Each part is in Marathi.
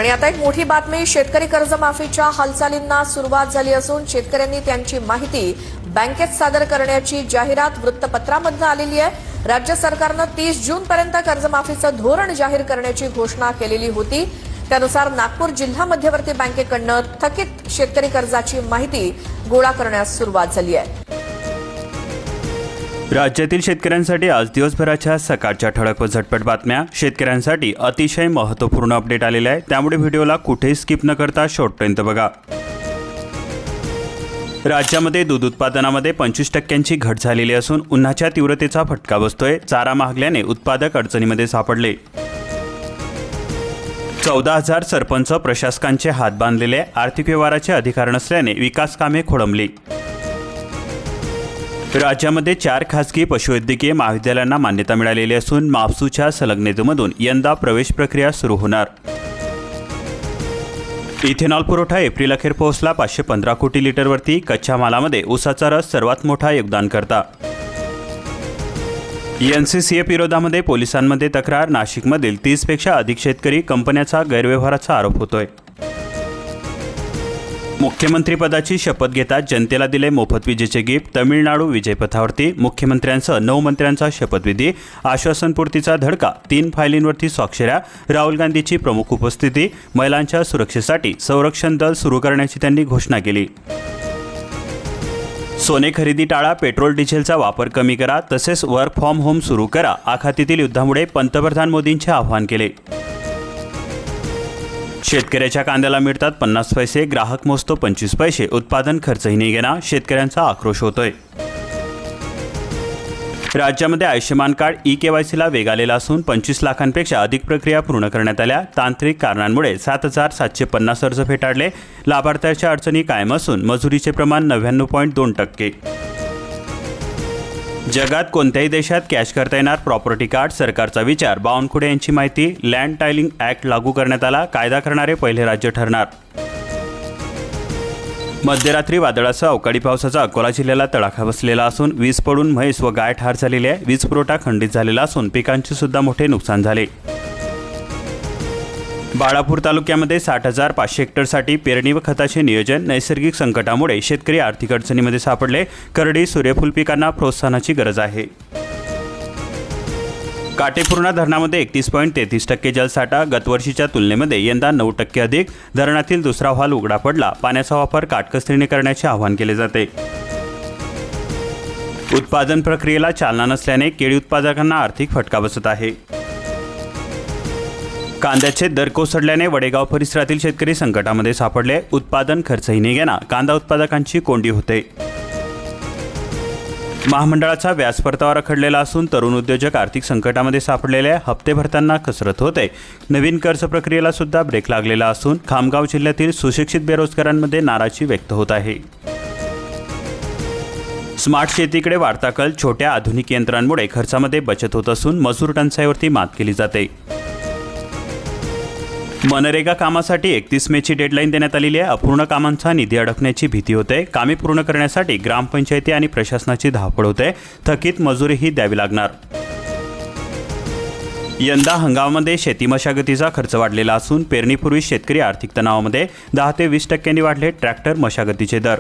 आणि आता एक मोठी बातमी, शेतकरी कर्जमाफीच्या हालचालींना सुरुवात झाली असून शेतकऱ्यांनी त्यांची माहिती बँकेत सादर करण्याची जाहिरात वृत्तपत्रामध्ये आलेली आहे। राज्य सरकारने 30 जूनपर्यंत कर्जमाफीचं धोरण जाहीर करण्याची घोषणा केलेली होती। त्यानुसार नागपूर जिल्हा मध्यवर्ती बँकेकडून थकीत शेतकरी कर्जाची माहिती गोळा करण्यास सुरुवात झाली आहे। राज्यातील शेतकऱ्यांसाठी आज दिवसभराच्या सकाळच्या ठळक व झटपट बातम्या, शेतकऱ्यांसाठी अतिशय महत्त्वपूर्ण अपडेट आलेले आहे, त्यामुळे व्हिडिओला कुठेही स्किप न करता शेवटपर्यंत बघा। राज्यामध्ये दूध उत्पादनामध्ये 25% घट झालेली असून उन्हाच्या तीव्रतेचा फटका बसतोय। चारा महागल्याने उत्पादक अडचणीमध्ये सापडले। 14,000 सरपंच प्रशासकांचे हात बांधलेले, आर्थिक व्यवहाराचे अधिकार नसल्याने विकास कामे खोळंबली। राज्यामध्ये 4 खासगी पशुवैद्यकीय महाविद्यालयांना मान्यता मिळालेली असून मापसूच्या संलग्नतेमधून यंदा प्रवेश प्रक्रिया सुरू होणार। इथेनॉल पुरवठा एप्रिल अखेर पोहोचला 515 कोटी लिटरवरती। कच्च्या मालामध्ये ऊसाचा रस सर्वात मोठा योगदानकर्ता। एनसीसीएफ विरोधामध्ये पोलिसांमध्ये तक्रार, नाशिकमधील 30 पेक्षा अधिक शेतकरी कंपन्याचा गैरव्यवहाराचा आरोप होतोय। मुख्यमंत्री पदाची शपथ घेतात जनतेला दिले मोफत विजेचे गिफ्ट। तमिळनाडू विजयपथावरती मुख्यमंत्र्यांसह 9 मंत्र्यांचा शपथविधी। आश्वासनपूर्तीचा धडका, 3 फायलींवरती स्वाक्षऱ्या। राहुल गांधीची प्रमुख उपस्थिती। महिलांच्या सुरक्षेसाठी संरक्षण दल सुरू करण्याची त्यांनी घोषणा केली। सोने खरेदी टाळा, पेट्रोल डिझेलचा वापर कमी करा, तसेच वर्क फ्रॉम होम सुरू करा। आखातीतील युद्धामुळे पंतप्रधान मोदींचे आवाहन केले। शेतकऱ्याच्या कांद्याला मिळतात 50 पैसे, ग्राहक मोजतो 25 पैसे, उत्पादन खर्चही निघेना, शेतकऱ्यांचा आक्रोश होतोय। राज्यामध्ये आयुष्यमान कार्ड ई-केवायसीला वेग आलेला असून 25 लाखांपेक्षा अधिक प्रक्रिया पूर्ण करण्यात आल्या। तांत्रिक कारणांमुळे 7,750 अर्ज फेटाळले। लाभार्थ्यांच्या अडचणी कायम असून मजुरीचे प्रमाण 99.2%। जगात कोणत्याही देशात कॅश करता येणार प्रॉपर्टी कार्ड, सरकारचा विचार। बावनकुळे यांची माहिती। लँड टायलिंग ॲक्ट लागू करण्यात आला, कायदा करणारे पहिले राज्य ठरणार। मध्यरात्री वादळासह अवकाळी पावसाचा अकोला जिल्ह्याला तडाखा बसलेला असून वीज पडून म्हैस व गाय ठार झालेली आहे। वीज पुरवठा खंडित झालेला असून पिकांचे सुद्धा मोठे नुकसान झाले। बाळापूर तालुक्यामध्ये 60,500 हेक्टरसाठी पेरणी व खताचे नियोजन। नैसर्गिक संकटामुळे शेतकरी आर्थिक अडचणीमध्ये सापडले। करडी सूर्यफूल पिकांना प्रोत्साहनाची गरज आहे। काटेपूर्णा धरणामध्ये 31.33% जलसाठा, गतवर्षीच्या तुलनेमध्ये यंदा 9% अधिक। धरणातील दुसरा हॉल उघडा पडला। पाण्याचा वापर काटकसरीने करण्याचे आवाहन केले जाते। उत्पादन प्रक्रियेला चालना नसल्याने केळी उत्पादकांना आर्थिक फटका बसत आहे। कांद्याचे दर कोसळल्याने वडेगाव परिसरातील शेतकरी संकटामध्ये सापडले। उत्पादन खर्चही निघेना, कांदा उत्पादकांची कोंडी होते। महामंडळाचा व्याज परतावा रखडलेला असून तरुण उद्योजक आर्थिक संकटामध्ये सापडलेले, हप्ते भरताना कसरत होते। नवीन कर्ज प्रक्रियेला सुद्धा ब्रेक लागलेला असून खामगाव जिल्ह्यातील सुशिक्षित बेरोजगारांमध्ये नाराजी व्यक्त होत आहे। स्मार्ट शेतीकडे वाढता कल, छोट्या आधुनिक यंत्रांमुळे खर्चामध्ये बचत होत असून मजूर टंचाईवरती मात केली जाते। मनरेगा कामासाठी 31 मेची डेडलाईन देण्यात आलेली आहे। अपूर्ण कामांचा निधी अडकण्याची भीती होते। कामे पूर्ण करण्यासाठी ग्रामपंचायती आणि प्रशासनाची धावपळ होते। थकीत मजुरीही द्यावी लागणार। यंदा हंगामामध्ये शेती मशागतीचा खर्च वाढलेला असून पेरणीपूर्वी शेतकरी आर्थिक तणावामध्ये 10 ते 20% वाढले ट्रॅक्टर मशागतीचे दर।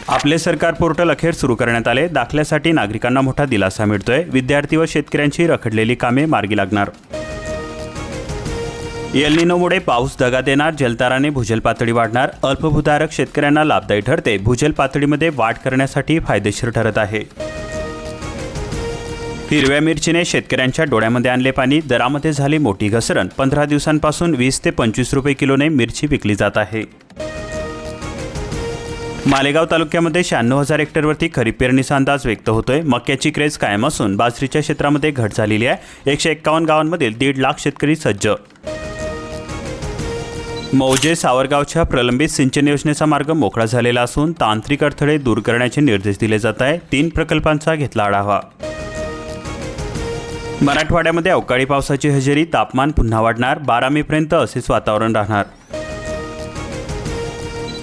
आपले सरकार पोर्टल अखेर सुरू करण्यात आले। दाखल्यासाठी नागरिकांना मोठा दिलासा मिळतोय। विद्यार्थी व शेतकऱ्यांची रखडलेली कामे मार्गी लागणार। एल निनोमुळे पाऊस दगा देणार, जलताराने भूजल पातळी वाढणार। अल्पभूधारक शेतकऱ्यांना लाभदायी ठरते। भूजल पातळीमध्ये वाढ करण्यासाठी फायदेशीर ठरत आहे। हिरव्या मिरचीने शेतकऱ्यांच्या डोळ्यामध्ये आणले पाणी, दरामध्ये झाली मोठी घसरण। 15 दिवसांपासून 20 ते 25 रुपये किलोने मिरची विकली जात आहे। मालेगाव तालुक्यामध्ये 96,000 हेक्टरवरती खरीप पेरणीचा अंदाज व्यक्त होतोय। मक्याची क्रेज कायम असून बाजरीच्या क्षेत्रामध्ये घट झालेली आहे। 151 गावांमधील 1.5 लाख शेतकरी सज्ज। मौजे सावरगावच्या प्रलंबित सिंचन योजनेचा मार्ग मोकळा झालेला असून तांत्रिक अडथळे दूर करण्याचे निर्देश दिले जात आहे। 3 प्रकल्पांचा घेतला आढावा। मराठवाड्यामध्ये अवकाळी पावसाची हजेरी, तापमान पुन्हा वाढणार। 12 मेपर्यंत असेच वातावरण राहणार।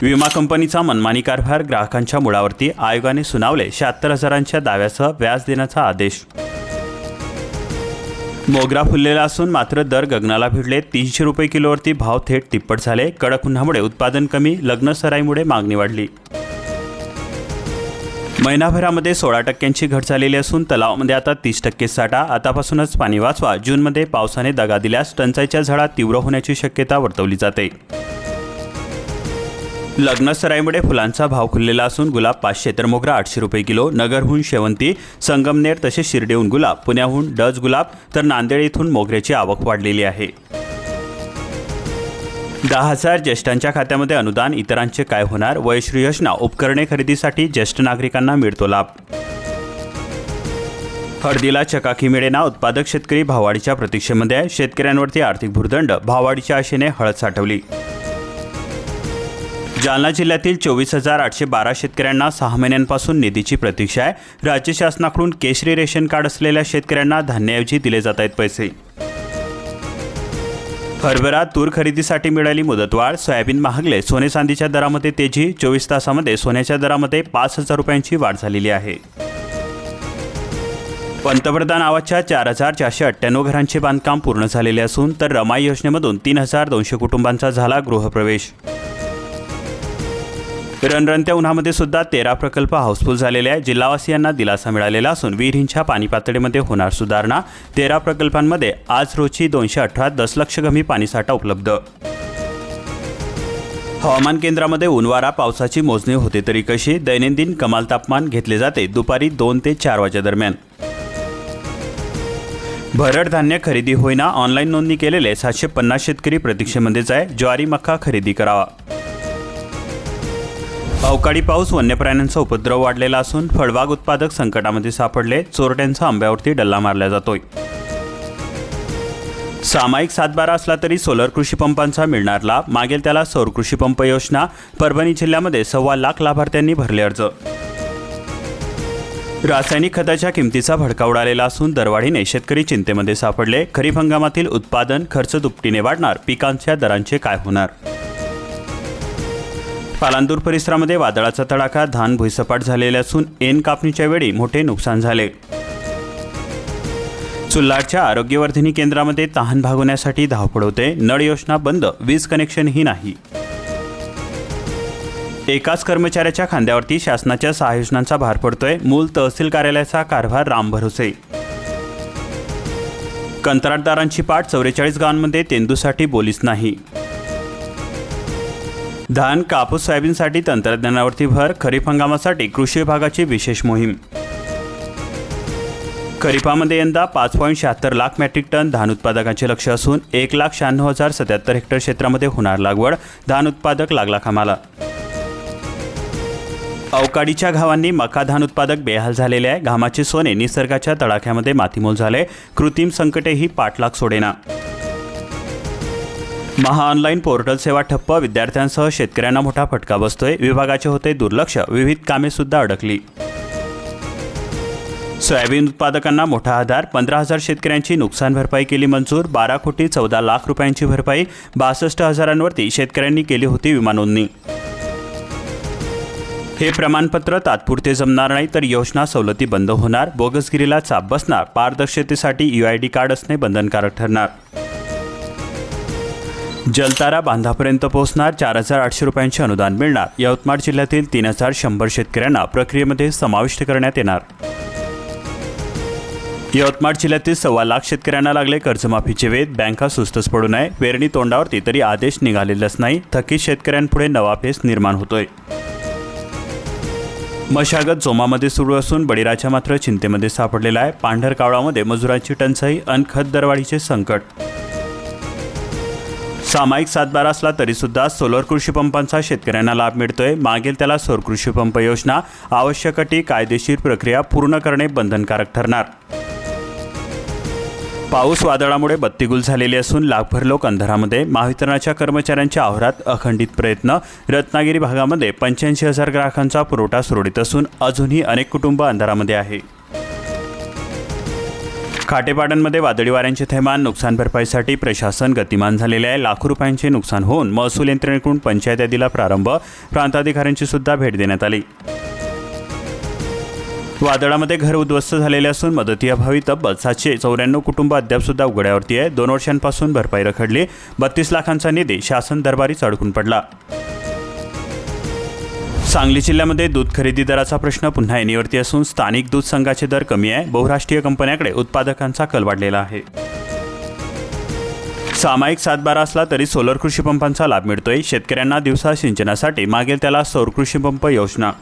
विमा कंपनीचा मनमानी कारभार, ग्राहकांच्या मुळावरती आयोगाने सुनावले 76,000च्या दाव्यासह व्याज देण्याचा आदेश। मोगरा फुललेला असून मात्र दर गगनाला भिडले. 300 रुपये किलोवरती भाव थेट तिप्पट झाले. कडक उन्हामुळे उत्पादन कमी, लग्न सराईमुळे मागणी वाढली. महिनाभरामध्ये 16% घट झालेली असून तलावामध्ये आता 30% साठा. आतापासूनच पाणी वाचवा. जूनमध्ये पावसाने दगा दिल्यास टंचाईच्या झळा तीव्र होण्याची शक्यता वर्तवली जाते. लग्न सराईमुळे फुलांचा भाव खुललेला असून गुलाब 500 तर मोगरा 800 रुपये किलो. नगरहून शेवंती, संगमनेर तसेच शिर्डीहून गुलाब, पुण्याहून डच गुलाब तर नांदेड येथून मोगऱ्याची आवक वाढलेली आहे. 10,000 ज्येष्ठांच्या खात्यामध्ये अनुदान. इतरांचे काय होणार? वयश्री योजना उपकरणे खरेदीसाठी ज्येष्ठ नागरिकांना मिळतो लाभ. हळदीला चकाकी मिळेना. उत्पादक शेतकरी भाववाढीच्या प्रतीक्षेमध्ये आहे. शेतकऱ्यांवरती आर्थिक भुर्दंड. भाववाढीच्या आशेने हळद साठवली. जालना जिल्ह्यातील 24,812 शेतकऱ्यांना 6 महिन्यांपासून निधीची प्रतीक्षा आहे. राज्य शासनाकडून केशरी रेशन कार्ड असलेल्या शेतकऱ्यांना धान्याऐवजी दिले जात आहेत पैसे. हरभरा तूर खरेदीसाठी मिळाली मुदतवाढ. सोयाबीन महागले. सोने चांदीच्या दरामध्ये तेजी. 24 तासामध्ये सोन्याच्या दरामध्ये 5,000 रुपयांची वाढ झालेली आहे. पंतप्रधान आवासच्या 4,498 घरांचे बांधकाम पूर्ण झालेले असून तर रमाई योजनेमधून 3,200 कुटुंबांचा झाला गृहप्रवेश. रणरणत्या उन्हामध्ये सुद्धा 13 प्रकल्प हाऊसफुल झालेले आहे. जिल्हावासियांना दिलासा मिळालेला असून विहिरींच्या पाणी पातळीमध्ये होणार सुधारणा. 13 प्रकल्पांमध्ये आज रोजी 218 दशलक्ष घमी पाणीसाठा उपलब्ध. हवामान केंद्रामध्ये ऊनवारा पावसाची मोजणी होते तरी कशी? दैनंदिन कमाल तापमान घेतले जाते दुपारी 2 ते 4 वाजेदरम्यान. भरड धान्य खरेदी होईना. ऑनलाईन नोंदणी केलेले 750 शेतकरी प्रतीक्षेमध्येच आहे. ज्वारी मका खरेदी करावा. अवकाळी पाऊस. वन्य प्राण्यांचा उपद्रव वाढलेला असून फळबाग उत्पादक संकटामध्ये सापडले. चोरट्यांचा आंब्यावरती डल्ला मारला जातोय. सामायिक 7/12 असला तरी सोलर कृषी पंपांचा मिळणार लाभ. मागेल त्याला सौर कृषी पंप योजना. परभणी जिल्ह्यामध्ये 1.25 लाख लाभार्थ्यांनी भरले अर्ज. रासायनिक खताच्या किमतीचा भडका उडालेला असून दरवाढीने शेतकरी चिंतेमध्ये सापडले. खरीप हंगामातील उत्पादन खर्च दुपटीने वाढणार. पिकांच्या दरांचे काय होणार? पालांदूर परिसरामध्ये वादळाचा तडाखा. धान भुईसपाट झालेले असून ऐन कापणीच्या वेळी मोठे नुकसान झाले. चुल्हाटच्या आरोग्यवर्धिनी केंद्रामध्ये तहान भागवण्यासाठी धावपळ होते. नळ योजना बंद. वीज कनेक्शनही नाही. एकाच कर्मचाऱ्याच्या खांद्यावरती शासनाच्या 6 योजनांचा भार पडतोय. मूल तहसील कार्यालयाचा कारभार रामभरोसे. कंत्राटदारांची पाठ. 44 गावांमध्ये तेंदूसाठी बोलीच नाही. धान कापूस सोयाबीनसाठी तंत्रज्ञानावरती भर. खरीप हंगामासाठी कृषी विभागाची विशेष मोहीम. खरीपामध्ये यंदा 5.76 लाख मेट्रिक टन धान उत्पादकांचे लक्ष असून 1,96,077 हेक्टर क्षेत्रामध्ये होणार लागवड. धान उत्पादक लागला कामाला. अवकाळीच्या घावांनी मका धान उत्पादक बेहाल झालेले आहे. घामाचे सोने निसर्गाच्या तडाख्यामध्ये मातीमोल झाले. कृत्रिम संकटेही पाठलाग सोडेना. महा ऑनलाईन पोर्टल सेवा ठप्प. विद्यार्थ्यांसह शेतकऱ्यांना मोठा फटका बसतोय. विभागाचे होते दुर्लक्ष. विविध कामे सुद्धा अडकली. सोयाबीन उत्पादकांना मोठा आधार. 15,000 शेतकऱ्यांची नुकसान भरपाई केली मंजूर. 12 कोटी 14 लाख रुपयांची भरपाई. 62,000 शेतकऱ्यांनी केली होती विमा नोंदणी. हे प्रमाणपत्र तात्पुरते जमणार नाही तर योजना सवलती बंद होणार. बोगसगिरीला चाप बसणार. पारदर्शकतेसाठी UID कार्ड असणे बंधनकारक ठरणार. जलतारा बांधापर्यंत पोहोचणार. 4,800 रुपयांचे अनुदान मिळणार. यवतमाळ जिल्ह्यातील 3,100 शेतकऱ्यांना प्रक्रियेमध्ये समाविष्ट करण्यात येणार. यवतमाळ जिल्ह्यातील 1.25 लाख शेतकऱ्यांना लागले कर्जमाफीचे वेध. बँका सुस्तच पडू नये. पेरणी तोंडावरती तरी आदेश निघालेलाच नाही. थकीत शेतकऱ्यांपुढे नवा पेच निर्माण होतोय. मशागत जोमामध्ये सुरू असून बळीराजा मात्र चिंतेमध्ये सापडलेला आहे. पांढरकावळामध्ये मजुरांची टंचाई. अन खत दरवाढीचे संकट. सामायिक 7/12 असला तरीसुद्धा सोलर कृषी पंपांचा शेतकऱ्यांना लाभ मिळतोय. मागेल त्याला सौर कृषी पंप योजना. आवश्यक अटी कायदेशीर प्रक्रिया पूर्ण करणे बंधनकारक ठरणार. पाऊस वादळामुळे बत्तीगुल झालेली असून लाखभर लोक अंधारामध्ये. महावितरणाच्या कर्मचाऱ्यांच्या आवारात अखंडित प्रयत्न. रत्नागिरी भागामध्ये 85,000 ग्राहकांचा पुरवठा सुरळीत असून अजूनही अनेक कुटुंब अंधारामध्ये आहे. खाटेपाड्यांमध्ये वादळी वाऱ्यांचे थैमान. नुकसान भरपाईसाठी प्रशासन गतिमान झालेले आहे. लाखो रुपयांचे नुकसान होऊन महसूल यंत्रणेकडून पंचायत यादीला प्रारंभ. प्रांताधिकाऱ्यांची सुद्धा भेट देण्यात आली. वादळामध्ये घर उद्ध्वस्त झालेले असून मदतीअभावी तब्बल 794 कुटुंब अद्यापसुद्धा उघड्यावरती आहे. 2 वर्षांपासून भरपाई रखडली. 32 लाखांचा निधी शासन दरबारीच अडकून पडला. सांगली जिल्ह्यामध्ये दूध खरेदी दराचा प्रश्न पुन्हा ऐनीवरती असून स्थानिक दूध संघाचे दर कमी आहे. बहुराष्ट्रीय कंपन्यांकडे उत्पादकांचा कल वाढलेला आहे. सामायिक 7-12 असला तरी सोलर कृषी पंपांचा लाभ मिळतोय. शेतकऱ्यांना दिवसा सिंचनासाठी मागेल त्याला सौर कृषी पंप योजना.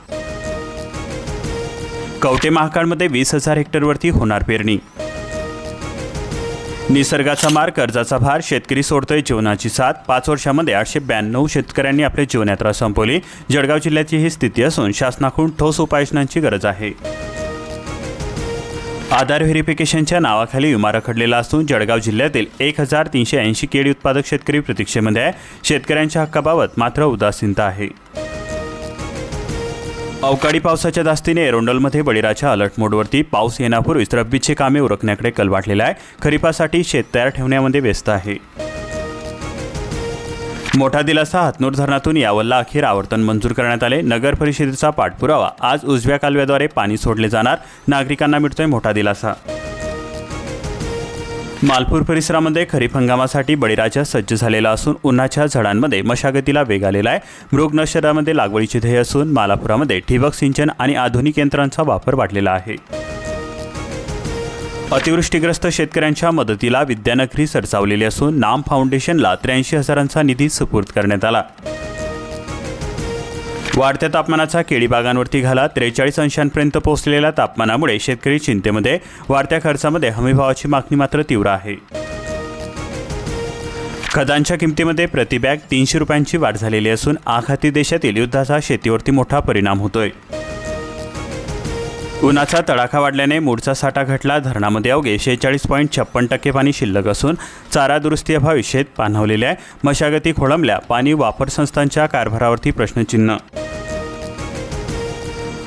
कवठे महाकाळमध्ये 20,000 हेक्टरवरती होणार पेरणी. निसर्गाचा मार, कर्जाचा भार, शेतकरी सोडतोय जीवनाची साथ. 5 वर्षामध्ये 892 शेतकऱ्यांनी आपली जीवनयात्रा संपवली. जळगाव जिल्ह्याची ही स्थिती असून शासनाकडून ठोस उपाययोजनांची गरज आहे. आधार व्हेरिफिकेशनच्या नावाखाली विमा रखडलेला असून जळगाव जिल्ह्यातील 1,380 केळी उत्पादक शेतकरी प्रतीक्षेमध्ये आहे. शेतकऱ्यांच्या हक्काबाबत मात्र उदासीनता आहे. अवकाळी पावसाच्या दास्तीने एरोंडलमध्ये बळीराच्या अलर्ट मोडवरती. पाऊस येण्यापूर्वीच रब्बीची कामे उरकण्याकडे कल वाढलेला आहे. खरीपासाठी शेत तयार ठेवण्यामध्ये व्यस्त आहे. मोठा दिलासा, हातनूर धरणातून यावलला अखेर आवर्तन मंजूर करण्यात आले. नगर परिषदेचा पाठपुरावा, आज उजव्या कालव्याद्वारे पाणी सोडले जाणार. नागरिकांना मिळतोय मोठा दिलासा. मालपूर परिसरामध्ये खरीप हंगामासाठी बळीराजा सज्ज झालेला असून उन्हाच्या झाडांमध्ये मशागतीला वेग आलेला आहे. मृगनक्षरामध्ये लागवडीचे ध्येय असून मालापुरामध्ये ठिबक सिंचन आणि आधुनिक यंत्रांचा वापर वाढलेला आहे. अतिवृष्टीग्रस्त शेतकऱ्यांच्या मदतीला विद्यानगरी सरसावलेली असून नाम फाउंडेशनला 83,000चा निधी सुपूर्द करण्यात आला. वाढत्या तापमानाचा केळी बागांवरती घाला. 43 अंशांपर्यंत पोहोचलेल्या तापमानामुळे शेतकरी चिंतेमध्ये. वाढत्या खर्चामध्ये हमीभावाची मागणी मात्र तीव्र आहे. खतांच्या किमतीमध्ये प्रतिबॅग 300 रुपयांची वाढ झालेली असून आखाती देशातील युद्धाचा शेतीवरती मोठा परिणाम होतोय. उन्हाचा तडाखा वाढल्याने मूळचा साठा घटला. धरणामध्ये अवघे 46.56% पाणी शिल्लक असून चारा दुरुस्तीअभावी शेत पाणवलेले आहे. मशागती खोळंबल्या. पाणी वापर संस्थांच्या कारभारावरती प्रश्नचिन्ह.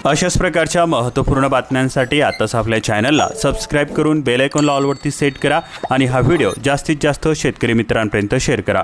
अशाच प्रकारच्या महत्त्वपूर्ण बातम्यांसाठी आताच आपल्या चॅनलला सबस्क्राईब करून बेल आयकॉनला ऑलवरती सेट करा आणि हा व्हिडिओ जास्तीत जास्त शेतकरी मित्रांपर्यंत शेअर करा.